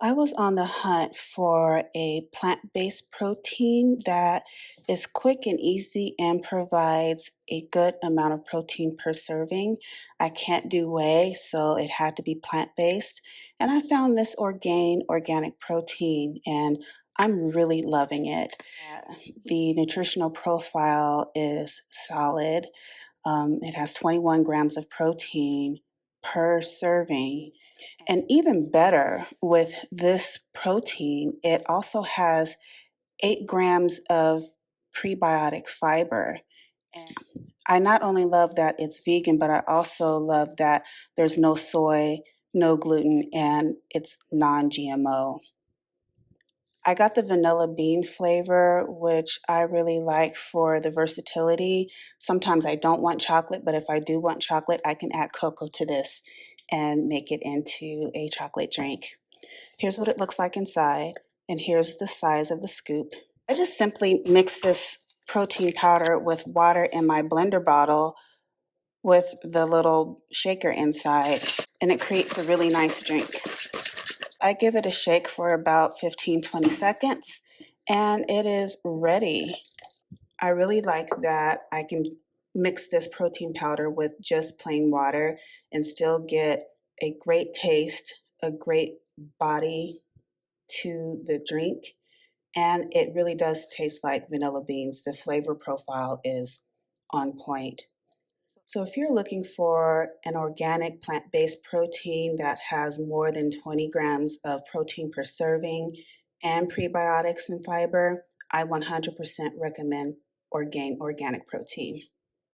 I was on the hunt for a plant-based protein that is quick and easy and provides a good amount of protein per serving. I can't do whey, so it had to be plant-based. And I found this Orgain organic protein, and I'm really loving it. The nutritional profile is solid. It has 21 grams of protein per serving. And even better, with this protein, it also has 8 grams of prebiotic fiber. And I not only love that it's vegan, but I also love that there's no soy, no gluten, and it's non-GMO. I got the vanilla bean flavor, which I really like for the versatility. Sometimes I don't want chocolate, but if I do want chocolate, I can add cocoa to this and make it into a chocolate drink. Here's what it looks like inside, and here's the size of the scoop. I just simply mix this protein powder with water in my blender bottle with the little shaker inside, and it creates a really nice drink. I give it a shake for about 15-20 seconds, and it is ready. I really like that I can mix this protein powder with just plain water and still get a great taste, a great body to the drink, and it really does taste like vanilla beans. The flavor profile is on point. So if you're looking for an organic plant-based protein that has more than 20 grams of protein per serving and prebiotics and fiber, I 100% recommend Orgain organic protein.